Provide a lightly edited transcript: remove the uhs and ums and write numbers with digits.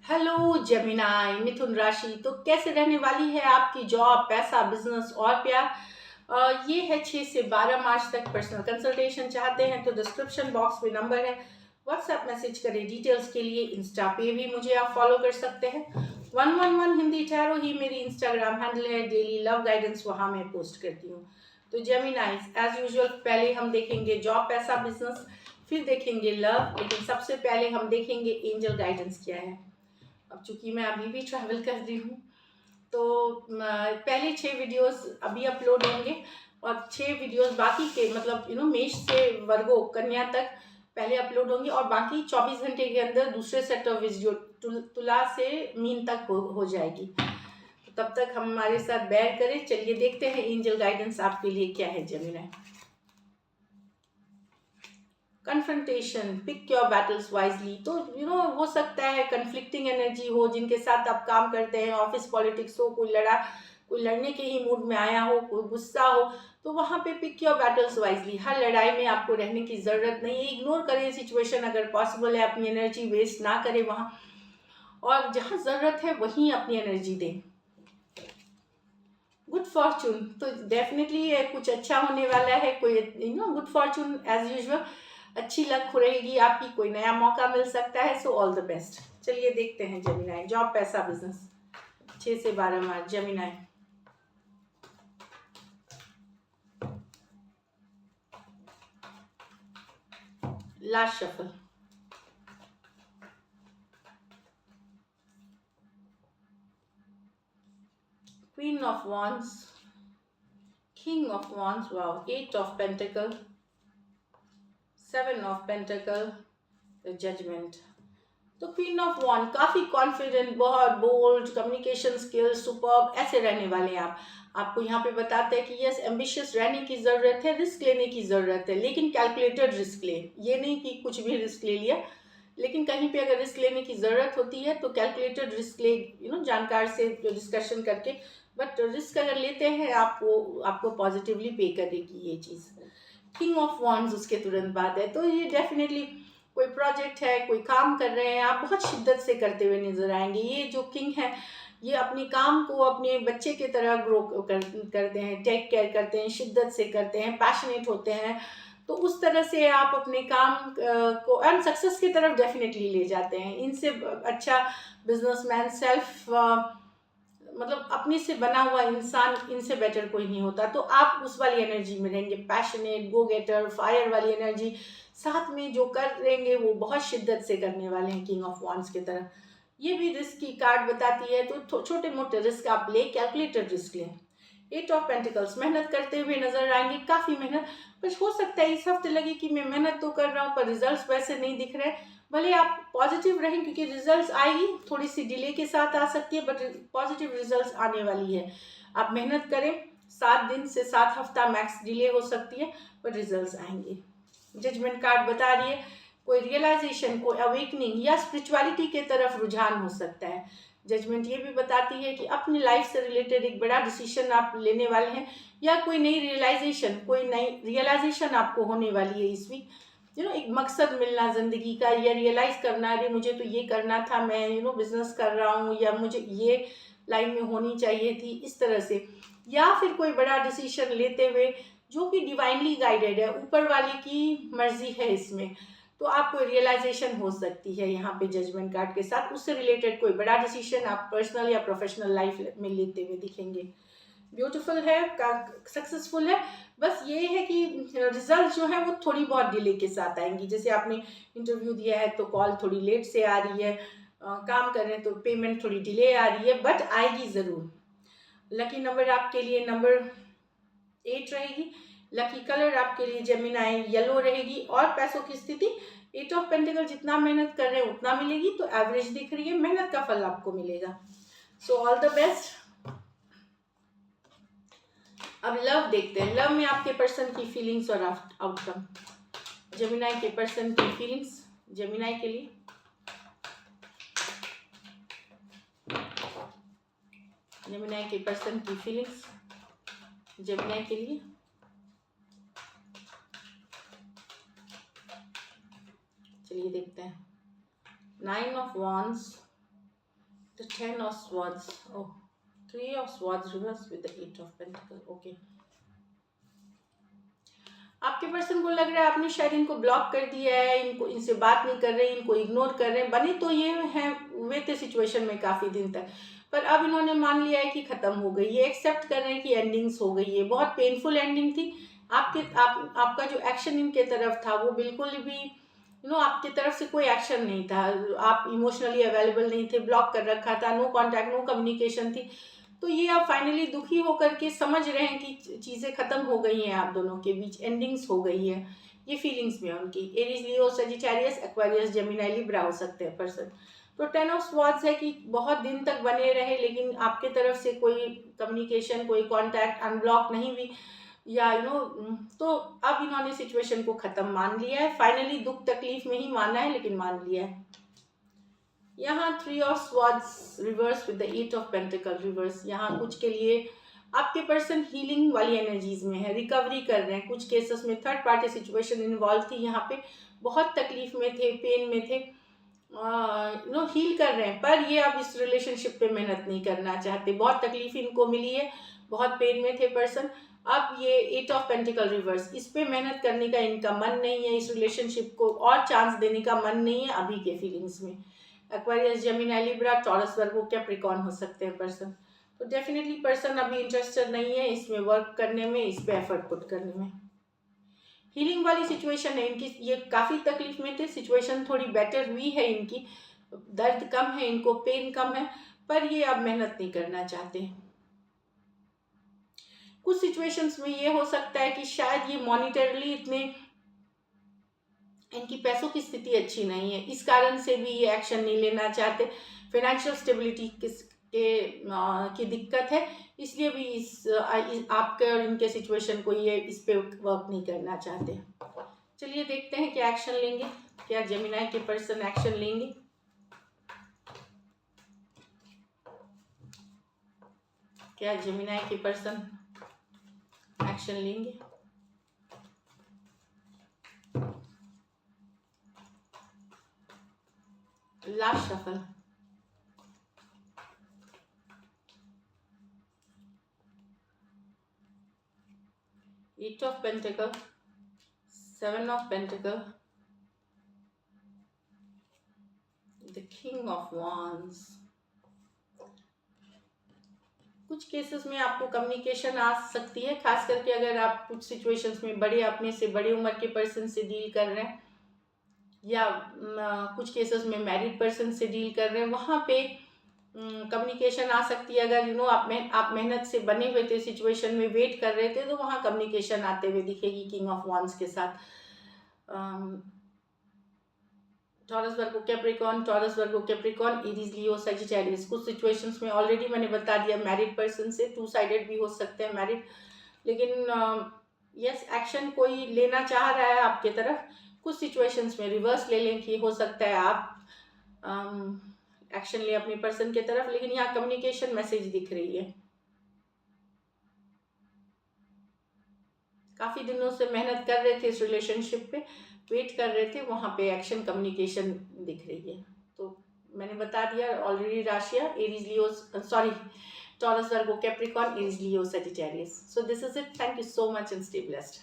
Hello Gemini मिथुन राशि। तो कैसे रहने वाली है आपकी जॉब, पैसा, बिजनेस और प्यार। ये है 6 से 12 मार्च तक। पर्सनल कंसल्टेशन चाहते हैं तो डिस्क्रिप्शन बॉक्स में नंबर है, व्हाट्सएप मैसेज करें डिटेल्स के लिए। इंस्टा पे भी मुझे आप फॉलो कर सकते हैं। 111 हिंदी टैरो ही मेरी इंस्टाग्राम हैंडल है। डेली लव गाइडेंस वहाँ मैं पोस्ट करती हूँ। तो जेमिनाई एज यूजुअल पहले हम देखेंगे जॉब, पैसा, बिजनेस, फिर देखेंगे लव, लेकिन सबसे पहले हम देखेंगे एंजल गाइडेंस क्या है। अब चूंकि मैं अभी भी ट्रैवल कर रही हूँ तो पहले 6 वीडियोस अभी अपलोड होंगे और 6 वीडियोस बाकी के मतलब मेष से वर्गो कन्या तक पहले अपलोड होंगे और बाकी 24 घंटे के अंदर दूसरे सेट ऑफ वीडियो तुला से मीन तक हो जाएगी। तो तब तक हम हमारे साथ बेयर करें। चलिए देखते हैं एंजल गाइडेंस आपके लिए क्या है Gemini. Confrontation, pick your battles wisely. तो हो सकता है कन्फ्लिक्टिंग एनर्जी हो, जिनके साथ आप काम करते हैं, ऑफिस पॉलिटिक्स हो, कोई लड़ने के ही मूड में आया हो, कोई गुस्सा हो, तो वहाँ पे पिक योर बैटल्स वाइजली। हर लड़ाई में आपको रहने की ज़रूरत नहीं है। इग्नोर करें सिचुएशन, अगर पॉसिबल है अपनी एनर्जी वेस्ट ना करें वहाँ, और जहाँ ज़रूरत है वहीं अपनी एनर्जी दें। गुड फॉर्चून, तो डेफिनेटली कुछ अच्छा होने वाला है। कोई गुड फॉर्चून एज यूजुअल, अच्छी लक रहेगी आपकी, कोई नया मौका मिल सकता है। So all the best. चलिए देखते हैं जेमिनाई जॉब, पैसा, बिजनेस 6 से 12 March Gemini. Last shuffle. Queen of wands, king of wands, wow, 8 of pentacle, 7 of pentacle, the judgment। तो क्वीन ऑफ वॉन्ड काफी कॉन्फिडेंट, बहुत बोल्ड, कम्युनिकेशन स्किल्स सुपर्ब, ऐसे रहने वाले हैं आप। आपको यहाँ पे बताते हैं कि यस, एम्बिशियस रहने की जरूरत है, रिस्क लेने की जरूरत है, लेकिन कैलकुलेटेड रिस्क ले। ये नहीं कि कुछ भी रिस्क ले लिया, लेकिन कहीं पे अगर रिस्क लेने की जरूरत होती है तो कैलकुलेटेड रिस्क ले, जानकार से डिस्कशन करके। बट रिस्क अगर लेते हैं आपको पॉजिटिवली पे करेगी ये चीज़। किंग ऑफ वॉन्ड्स उसके तुरंत बाद है। तो ये डेफिनेटली कोई प्रोजेक्ट है, कोई काम कर रहे हैं, आप बहुत शिद्दत से करते हुए नजर आएंगे। ये जो किंग है ये अपने काम को अपने बच्चे की तरह ग्रो करते हैं, टेक केयर करते हैं, शिद्दत से करते हैं, पैशनेट होते हैं। तो उस तरह से आप अपने काम को एंड सक्सेस की तरफ डेफिनेटली ले जाते हैं। इनसे अच्छा बिजनेसमैन, सेल्फ मतलब अपने से बना हुआ इंसान, इनसे बेटर कोई नहीं होता। तो आप उस वाली एनर्जी में रहेंगे, पैशनेट, गो गेटर, फायर वाली एनर्जी। साथ में जो कर रहेंगे वो बहुत शिद्दत से करने वाले हैं, किंग ऑफ वॉन्ड्स की तरह। ये भी रिस्क की कार्ड बताती है, तो छोटे मोटे रिस्क आप ले, कैलकुलेटेड रिस्क लें। 8 ऑफ पेंटिकल्स, मेहनत करते हुए नजर आएंगे, काफ़ी मेहनत। बस हो सकता है इस हफ्ते लगे कि मैं मेहनत तो कर रहा हूँ पर रिजल्ट्स वैसे नहीं दिख रहे। भले आप पॉजिटिव रहें, क्योंकि रिजल्ट्स आएगी, थोड़ी सी डिले के साथ आ सकती है, बट पॉजिटिव रिजल्ट्स आने वाली है। आप मेहनत करें, 7 दिन से 7 हफ्ता मैक्स डिले हो सकती है, बट रिजल्ट्स आएंगे। जजमेंट कार्ड बता रही है कोई रियलाइजेशन, कोई अवेकनिंग या स्पिरिचुअलिटी के तरफ रुझान हो सकता है। जजमेंट ये भी बताती है कि अपनी लाइफ से रिलेटेड एक बड़ा डिसीजन आप लेने वाले हैं, या कोई नई रियलाइजेशन, कोई नई रियलाइजेशन आपको होने वाली है इस वीक। एक मकसद मिलना ज़िंदगी का, या रियलाइज़ करना, अरे मुझे तो ये करना था, मैं बिजनेस कर रहा हूँ, या मुझे ये लाइन में होनी चाहिए थी, इस तरह से। या फिर कोई बड़ा डिसीजन लेते हुए जो कि डिवाइनली गाइडेड है, ऊपर वाले की मर्जी है इसमें, तो आपको रियलाइजेशन हो सकती है यहाँ पे जजमेंट कार्ड के साथ। उससे रिलेटेड कोई बड़ा डिसीजन आप पर्सनल या प्रोफेशनल लाइफ में लेते हुए दिखेंगे। ब्यूटीफुल है, सक्सेसफुल है। बस ये है कि रिजल्ट जो है वो थोड़ी बहुत डिले के साथ आएंगी। जैसे आपने इंटरव्यू दिया है तो कॉल थोड़ी लेट से आ रही है, काम कर रहे हैं तो पेमेंट थोड़ी डिले आ रही है, बट आएगी ज़रूर। लकी नंबर आपके लिए नंबर 8 रहेगी। लकी कलर आपके लिए जेमिनाई येलो रहेगी। और पैसों की स्थिति, 8 ऑफ पेंटिकल, जितना मेहनत कर रहे हैं उतना मिलेगी, तो एवरेज दिख रही है, मेहनत का फल आपको मिलेगा। So all the best. अब लव देखते हैं, लव में आपके पर्सन की फीलिंग्स और आउटकम। जेमिनाई के पर्सन की फीलिंग्स जेमिनाई के लिए। जेमिनाई के पर्सन की फीलिंग्स जेमिनाई के लिए। चलिए देखते हैं। 9 of wands, The 10 of swords. Oh, 3 of swords reverse with the 8 of pentacles. Okay. आपके पर्सन को लग रहा है आपने शायद इनको ब्लॉक कर दिया है, इनको इनसे बात नहीं कर रहे, इनको इग्नोर कर रहे हैं। बने तो ये हैं हुए थे सिचुएशन में काफ़ी दिन तक, पर अब इन्होंने मान लिया है कि ख़त्म हो गई, ये एक्सेप्ट कर रहे हैं कि एंडिंग्स हो गई है। बहुत पेनफुल एंडिंग थी। आपका जो एक्शन इनके तरफ था वो बिल्कुल भी आपकी तरफ से कोई एक्शन नहीं था। आप इमोशनली अवेलेबल नहीं थे, ब्लॉक कर रखा था, नो कॉन्टैक्ट, नो कम्युनिकेशन थी। तो ये अब फाइनली दुखी होकर के समझ रहे हैं कि चीज़ें ख़त्म हो गई हैं, आप दोनों के बीच एंडिंग्स हो गई है। ये फीलिंग्स में उनकी। Aries, Leo, Sagittarius, Aquarius, Gemini, Libra हो सकते हैं पर्सन। तो 10 ऑफ स्वॉर्ड्स है कि बहुत दिन तक बने रहे, लेकिन आपके तरफ से कोई कम्युनिकेशन, कोई कॉन्टैक्ट, अनब्लॉक नहीं हुई, या तो अब इन्होंने सिचुएशन को ख़त्म मान लिया है। फाइनली दुख तकलीफ में ही माना है, लेकिन मान लिया है। यहाँ 3 of swords reverse with the 8 of pentacle reverse. यहाँ कुछ के लिए आपके पर्सन हीलिंग वाली एनर्जीज में है, रिकवरी कर रहे हैं। कुछ केसेस में थर्ड पार्टी सिचुएशन इन्वॉल्व थी, यहाँ पे बहुत तकलीफ में थे, पेन में थे, हील कर रहे हैं, पर ये अब इस रिलेशनशिप पे मेहनत नहीं करना चाहते। बहुत तकलीफ इनको मिली है, बहुत पेन में थे पर्सन। अब ये 8 ऑफ पेंटिकल रिवर्स, इस पे मेहनत करने का इनका मन नहीं है, इस रिलेशनशिप को और चांस देने का मन नहीं है अभी के फीलिंग्स में। Aquarius, Gemini, Libra, taurus, Virgo, Capricorn हो सकते हैं पर्सन। तो डेफिनेटली पर्सन अभी इंटरेस्टेड नहीं है इसमें वर्क करने में, इस पे एफर्ट पुट करने में। हीलिंग वाली सिचुएशन है इनकी। ये काफ़ी तकलीफ में थे, सिचुएशन थोड़ी बेटर हुई है इनकी, दर्द कम है इनको, पेन कम है, पर ये अब मेहनत नहीं करना चाहते। कुछ सिचुएशंस में ये हो सकता है कि शायद ये मॉनिटरली इतने, इनकी पैसों की स्थिति अच्छी नहीं है, इस कारण से भी ये एक्शन नहीं लेना चाहते। फाइनेंशियल स्टेबिलिटी की दिक्कत है, इसलिए भी आपके और इनके सिचुएशन को ये इस पे वर्क नहीं करना चाहते। चलिए देखते हैं क्या एक्शन लेंगे, क्या जेमिनी के पर्सन एक्शन लेंगे। क्या जेमिनी के पर्सन एक्शन लेंगे। Last shuffle. Eight of pentacles, 7 of pentacles, the king of wands. कुछ केसेस में आपको कम्युनिकेशन आ सकती है, खास करके अगर आप कुछ सिचुएशंस में बड़े, अपने से बड़ी उम्र के पर्सन से डील कर रहे हैं, या कुछ केसेस में मैरिड पर्सन से डील कर रहे हैं, वहाँ पे कम्युनिकेशन आ सकती है। अगर आप मेहनत से बने हुए थे, सिचुएशन में वेट कर रहे थे, तो वहाँ कम्युनिकेशन आते हुए दिखेगी किंग ऑफ वांड्स के साथ। Taurus, Virgo, Capricorn, taurus, Virgo, Capricorn, Aries, Leo, Sagittarius. कुछ सिचुएशंस में ऑलरेडी मैंने बता दिया, मैरिड पर्सन से, 2 साइडेड भी हो सकते हैं मैरिड, लेकिन यस एक्शन कोई लेना चाह रहा है आपके तरफ। कुछ सिचुएशंस में रिवर्स ले लें कि हो सकता है आप एक्शन ले अपने पर्सन के तरफ, लेकिन यहाँ कम्युनिकेशन मैसेज दिख रही है। काफ़ी दिनों से मेहनत कर रहे थे इस रिलेशनशिप पे, वेट कर रहे थे, वहाँ पे एक्शन कम्युनिकेशन दिख रही है। तो मैंने बता दिया ऑलरेडी राशिया, Aries, Leo, sorry Taurus, Virgo, Capricorn, Aries, Leo, Sagittarius. So this is it. Thank you so much and stay blessed.